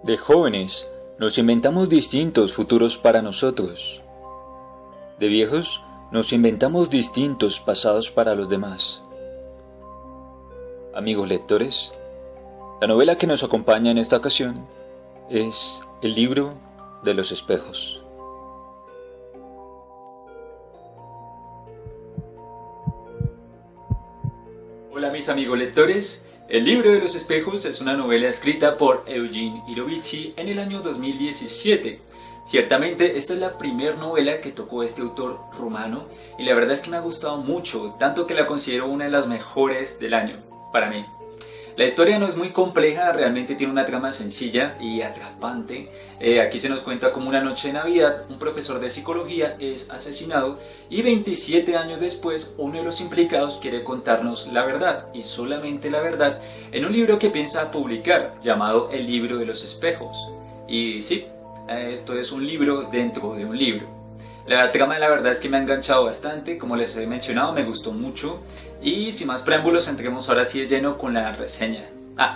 De jóvenes, nos inventamos distintos futuros para nosotros. De viejos, nos inventamos distintos pasados para los demás. Amigos lectores, la novela que nos acompaña en esta ocasión es El libro de los espejos. Hola mis amigos lectores, El libro de los espejos es una novela escrita por Eugene Irovitsky en el año 2017. Ciertamente esta es la primera novela que tocó este autor rumano y la verdad es que me ha gustado mucho, tanto que la considero una de las mejores del año, para mí. La historia no es muy compleja, realmente tiene una trama sencilla y atrapante. Aquí se nos cuenta cómo una noche de Navidad un profesor de psicología es asesinado y 27 años después uno de los implicados quiere contarnos la verdad, y solamente la verdad, en un libro que piensa publicar llamado El libro de los espejos. Y sí, esto es un libro dentro de un libro. La trama la verdad es que me ha enganchado bastante, como les he mencionado, me gustó mucho. Y sin más preámbulos, entremos ahora sí de lleno con la reseña.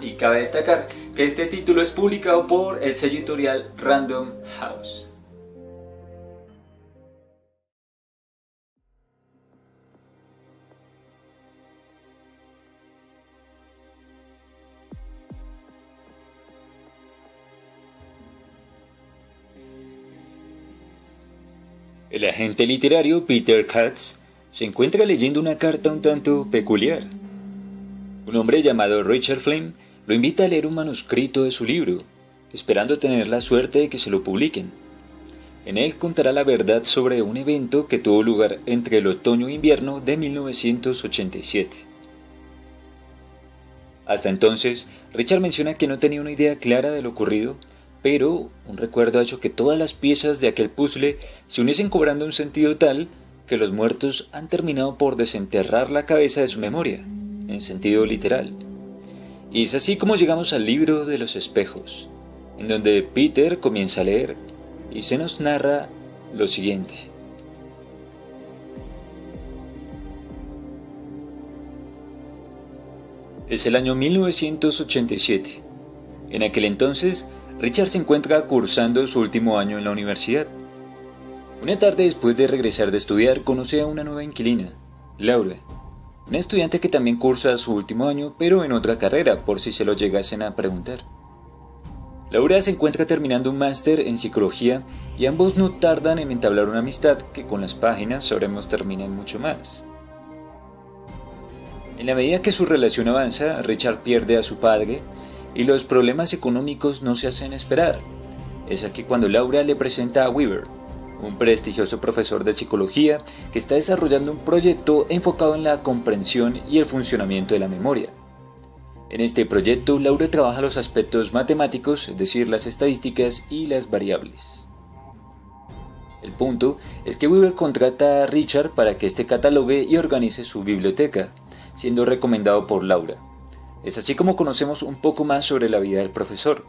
Y cabe destacar que este título es publicado por el sello editorial Random House. El agente literario Peter Katz se encuentra leyendo una carta un tanto peculiar. Un hombre llamado Richard Flynn lo invita a leer un manuscrito de su libro, esperando tener la suerte de que se lo publiquen. En él contará la verdad sobre un evento que tuvo lugar entre el otoño e invierno de 1987. Hasta entonces, Richard menciona que no tenía una idea clara de lo ocurrido, pero un recuerdo ha hecho que todas las piezas de aquel puzzle se uniesen cobrando un sentido tal que los muertos han terminado por desenterrar la cabeza de su memoria, en sentido literal. Y es así como llegamos al libro de los espejos, en donde Peter comienza a leer y se nos narra lo siguiente. Es el año 1987. En aquel entonces, Richard se encuentra cursando su último año en la universidad. Una tarde después de regresar de estudiar, conoce a una nueva inquilina, Laura, una estudiante que también cursa su último año, pero en otra carrera, por si se lo llegasen a preguntar. Laura se encuentra terminando un máster en psicología y ambos no tardan en entablar una amistad que con las páginas sabremos termina en mucho más. En la medida que su relación avanza, Richard pierde a su padre y los problemas económicos no se hacen esperar. Es aquí cuando Laura le presenta a Weaver, un prestigioso profesor de psicología que está desarrollando un proyecto enfocado en la comprensión y el funcionamiento de la memoria. En este proyecto, Laura trabaja los aspectos matemáticos, es decir, las estadísticas y las variables. El punto es que Weaver contrata a Richard para que éste catalogue y organice su biblioteca, siendo recomendado por Laura. Es así como conocemos un poco más sobre la vida del profesor.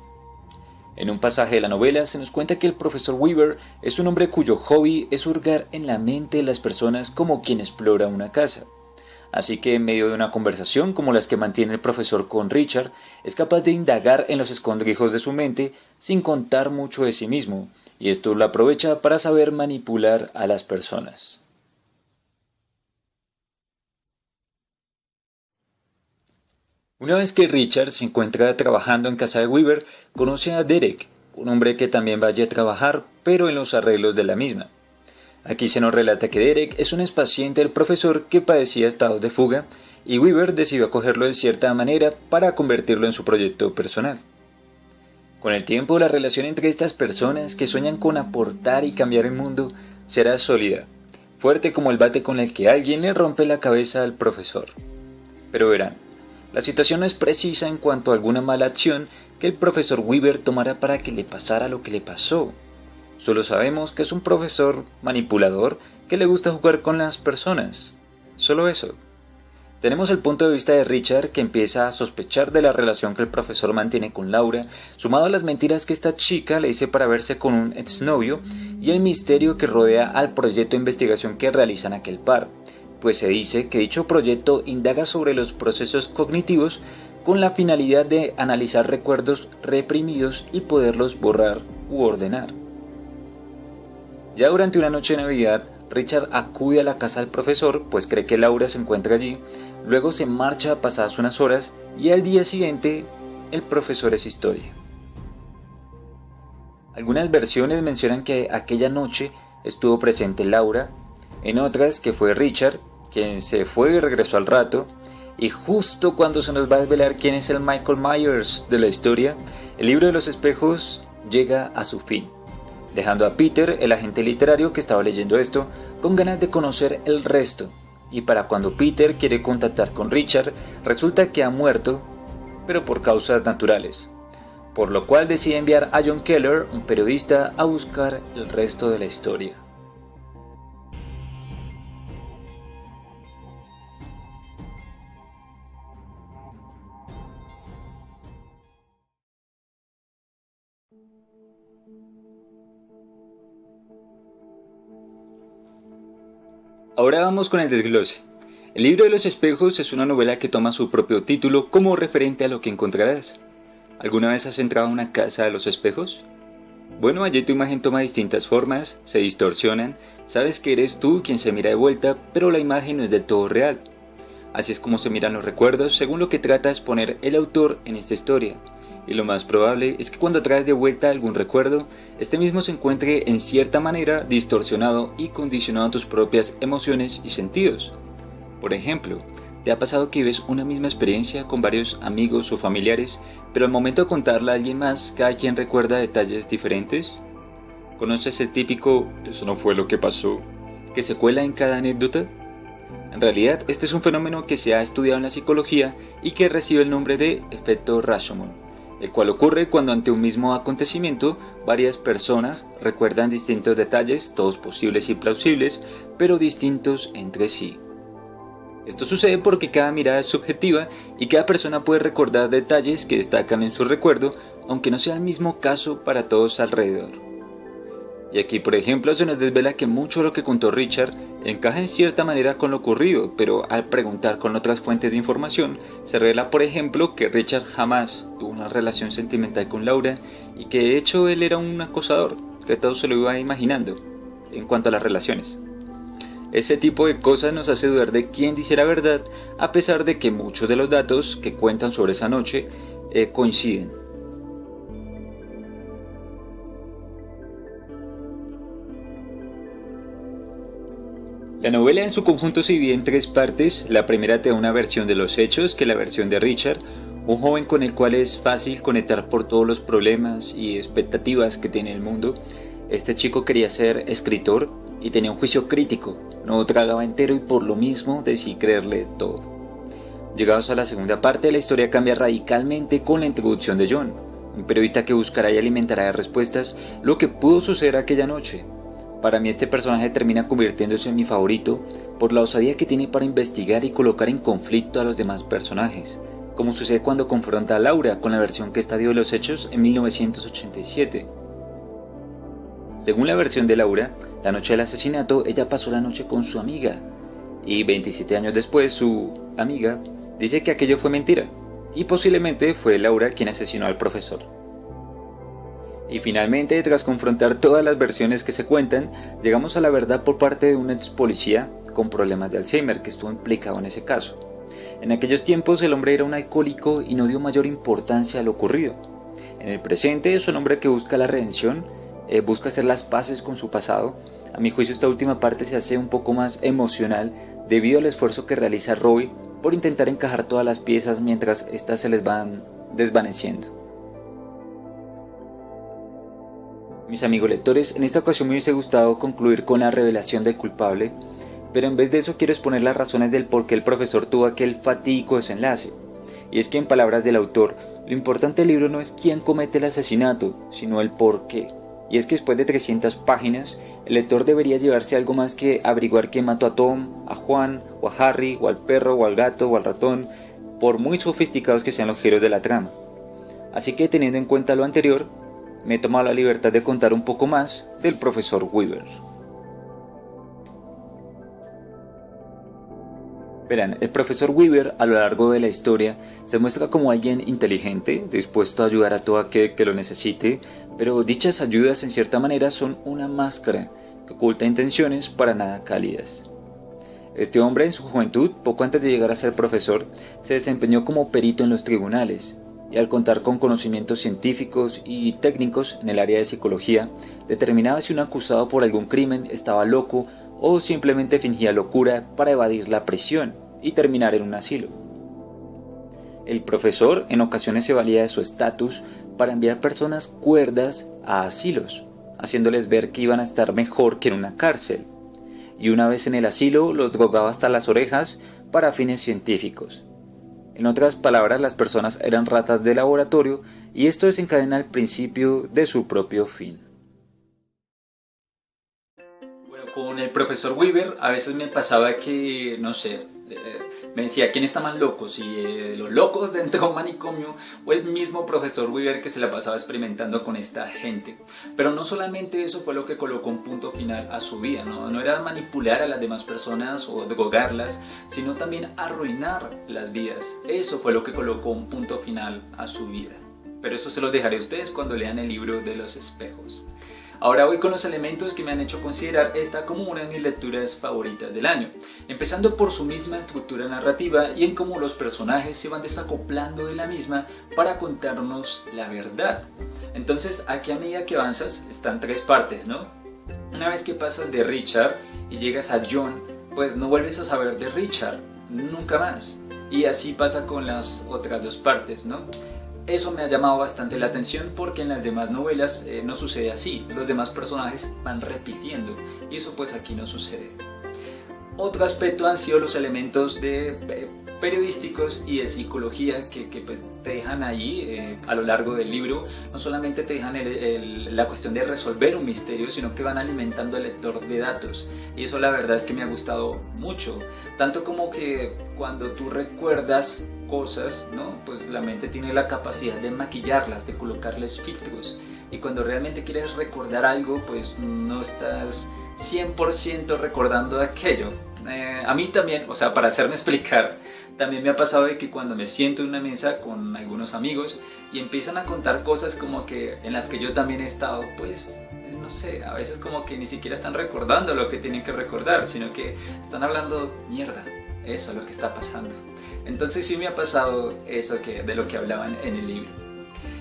En un pasaje de la novela se nos cuenta que el profesor Weaver es un hombre cuyo hobby es hurgar en la mente de las personas como quien explora una casa. Así que en medio de una conversación como las que mantiene el profesor con Richard, es capaz de indagar en los escondrijos de su mente sin contar mucho de sí mismo, y esto lo aprovecha para saber manipular a las personas. Una vez que Richard se encuentra trabajando en casa de Weaver, conoce a Derek, un hombre que también va allí a trabajar, pero en los arreglos de la misma. Aquí se nos relata que Derek es un expaciente del profesor que padecía estados de fuga, y Weaver decidió acogerlo de cierta manera para convertirlo en su proyecto personal. Con el tiempo, la relación entre estas personas que sueñan con aportar y cambiar el mundo será sólida, fuerte como el bate con el que alguien le rompe la cabeza al profesor. Pero verán, la situación no es precisa en cuanto a alguna mala acción que el profesor Weaver tomara para que le pasara lo que le pasó. Solo sabemos que es un profesor manipulador que le gusta jugar con las personas. Solo eso. Tenemos el punto de vista de Richard, que empieza a sospechar de la relación que el profesor mantiene con Laura, sumado a las mentiras que esta chica le dice para verse con un exnovio y el misterio que rodea al proyecto de investigación que realizan aquel par, pues se dice que dicho proyecto indaga sobre los procesos cognitivos con la finalidad de analizar recuerdos reprimidos y poderlos borrar u ordenar. Ya durante una noche de Navidad, Richard acude a la casa del profesor, pues cree que Laura se encuentra allí, luego se marcha pasadas unas horas y al día siguiente el profesor es historia. Algunas versiones mencionan que aquella noche estuvo presente Laura, en otras que fue Richard, quien se fue y regresó al rato, y justo cuando se nos va a desvelar quién es el Michael Myers de la historia, el libro de los espejos llega a su fin, dejando a Peter, el agente literario que estaba leyendo esto, con ganas de conocer el resto, y para cuando Peter quiere contactar con Richard, resulta que ha muerto, pero por causas naturales, por lo cual decide enviar a John Keller, un periodista, a buscar el resto de la historia. Ahora vamos con el desglose. El libro de los espejos es una novela que toma su propio título como referente a lo que encontrarás. ¿Alguna vez has entrado a una casa de los espejos? Bueno, allí tu imagen toma distintas formas, se distorsionan, sabes que eres tú quien se mira de vuelta, pero la imagen no es del todo real. Así es como se miran los recuerdos, según lo que trata de exponer el autor en esta historia. Y lo más probable es que cuando traes de vuelta algún recuerdo, este mismo se encuentre en cierta manera distorsionado y condicionado a tus propias emociones y sentidos. Por ejemplo, ¿te ha pasado que vives una misma experiencia con varios amigos o familiares, pero al momento de contarla a alguien más, cada quien recuerda detalles diferentes? ¿Conoces el típico "eso no fue lo que pasó" que se cuela en cada anécdota? En realidad, este es un fenómeno que se ha estudiado en la psicología y que recibe el nombre de efecto Rashomon, el cual ocurre cuando ante un mismo acontecimiento varias personas recuerdan distintos detalles, todos posibles y plausibles, pero distintos entre sí. Esto sucede porque cada mirada es subjetiva y cada persona puede recordar detalles que destacan en su recuerdo, aunque no sea el mismo caso para todos alrededor. Y aquí, por ejemplo, se nos desvela que mucho de lo que contó Richard encaja en cierta manera con lo ocurrido, pero al preguntar con otras fuentes de información, se revela, por ejemplo, que Richard jamás tuvo una relación sentimental con Laura y que de hecho él era un acosador, que todo se lo iba imaginando en cuanto a las relaciones. Ese tipo de cosas nos hace dudar de quién dice la verdad, a pesar de que muchos de los datos que cuentan sobre esa noche coinciden. La novela en su conjunto se divide en tres partes. La primera te da una versión de los hechos, que es la versión de Richard, un joven con el cual es fácil conectar por todos los problemas y expectativas que tiene el mundo. Este chico quería ser escritor y tenía un juicio crítico, no tragaba entero y por lo mismo decidí creerle todo. Llegados a la segunda parte, la historia cambia radicalmente con la introducción de John, un periodista que buscará y alimentará de respuestas lo que pudo suceder aquella noche. Para mí este personaje termina convirtiéndose en mi favorito por la osadía que tiene para investigar y colocar en conflicto a los demás personajes, como sucede cuando confronta a Laura con la versión que esta dio de los hechos en 1987. Según la versión de Laura, la noche del asesinato ella pasó la noche con su amiga y 27 años después su amiga dice que aquello fue mentira y posiblemente fue Laura quien asesinó al profesor. Y finalmente, tras confrontar todas las versiones que se cuentan, llegamos a la verdad por parte de un ex policía con problemas de Alzheimer que estuvo implicado en ese caso. En aquellos tiempos el hombre era un alcohólico y no dio mayor importancia a lo ocurrido. En el presente es un hombre que busca la redención, busca hacer las paces con su pasado. A mi juicio esta última parte se hace un poco más emocional debido al esfuerzo que realiza Roy por intentar encajar todas las piezas mientras éstas se les van desvaneciendo. Mis amigos lectores, en esta ocasión me hubiese gustado concluir con la revelación del culpable, pero en vez de eso quiero exponer las razones del por qué el profesor tuvo aquel fatídico desenlace. Y es que en palabras del autor, lo importante del libro no es quién comete el asesinato, sino el por qué. Y es que después de 300 páginas, el lector debería llevarse algo más que averiguar quién mató a Tom, a Juan, o a Harry, o al perro, o al gato, o al ratón, por muy sofisticados que sean los giros de la trama. Así que teniendo en cuenta lo anterior, me he tomado la libertad de contar un poco más del profesor Weaver. Verán, el profesor Weaver a lo largo de la historia se muestra como alguien inteligente, dispuesto a ayudar a todo aquel que lo necesite, pero dichas ayudas en cierta manera son una máscara que oculta intenciones para nada cálidas. Este hombre en su juventud, poco antes de llegar a ser profesor, se desempeñó como perito en los tribunales, y al contar con conocimientos científicos y técnicos en el área de psicología, determinaba si un acusado por algún crimen estaba loco o simplemente fingía locura para evadir la prisión y terminar en un asilo. El profesor en ocasiones se valía de su estatus para enviar personas cuerdas a asilos, haciéndoles ver que iban a estar mejor que en una cárcel, y una vez en el asilo los drogaba hasta las orejas para fines científicos. En otras palabras, las personas eran ratas de laboratorio y esto desencadena el principio de su propio fin. Bueno, con el profesor Weaver a veces me pasaba que, no sé, me decía, ¿quién está más loco? Si los locos dentro de un manicomio o el mismo profesor Weaver que se la pasaba experimentando con esta gente. Pero no solamente eso fue lo que colocó un punto final a su vida, no era manipular a las demás personas o drogarlas, sino también arruinar las vidas. Eso fue lo que colocó un punto final a su vida. Pero eso se los dejaré a ustedes cuando lean el libro de los espejos. Ahora voy con los elementos que me han hecho considerar esta como una de mis lecturas favoritas del año, empezando por su misma estructura narrativa y en cómo los personajes se van desacoplando de la misma para contarnos la verdad. Entonces aquí a medida que avanzas están tres partes, ¿no? Una vez que pasas de Richard y llegas a John, pues no vuelves a saber de Richard, nunca más. Y así pasa con las otras dos partes, ¿no? Eso me ha llamado bastante la atención porque en las demás novelas no sucede así, los demás personajes van repitiendo y eso pues aquí no sucede. Otro aspecto han sido los elementos de periodísticos y de psicología que pues te dejan ahí a lo largo del libro. No solamente te dejan la cuestión de resolver un misterio, sino que van alimentando al lector de datos. Y eso la verdad es que me ha gustado mucho. Tanto como que cuando tú recuerdas cosas, ¿no? Pues la mente tiene la capacidad de maquillarlas, de colocarles filtros. Y cuando realmente quieres recordar algo, pues no estás 100% recordando aquello. A mí también, o sea, para hacerme explicar, también me ha pasado de que cuando me siento en una mesa con algunos amigos y empiezan a contar cosas como que en las que yo también he estado, pues no sé, a veces como que ni siquiera están recordando lo que tienen que recordar, sino que están hablando mierda, eso es lo que está pasando. Entonces sí me ha pasado eso de lo que hablaban en el libro.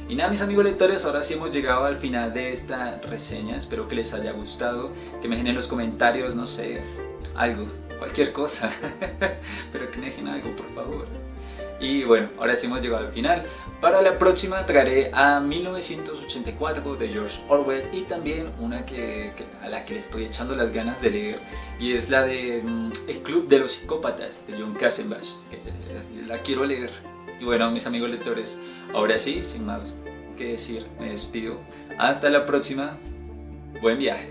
Y nada, mis amigos lectores, ahora sí hemos llegado al final de esta reseña. Espero que les haya gustado, que me dejen en los comentarios, no sé, algo, cualquier cosa, pero que me dejen algo, por favor. Y bueno, ahora sí hemos llegado al final. Para la próxima traeré a 1984 de George Orwell y también una a la que le estoy echando las ganas de leer, y es la de El Club de los Psicópatas de John Kassenbach. La quiero leer. Y bueno, mis amigos lectores, ahora sí, sin más que decir, me despido. Hasta la próxima. Buen viaje.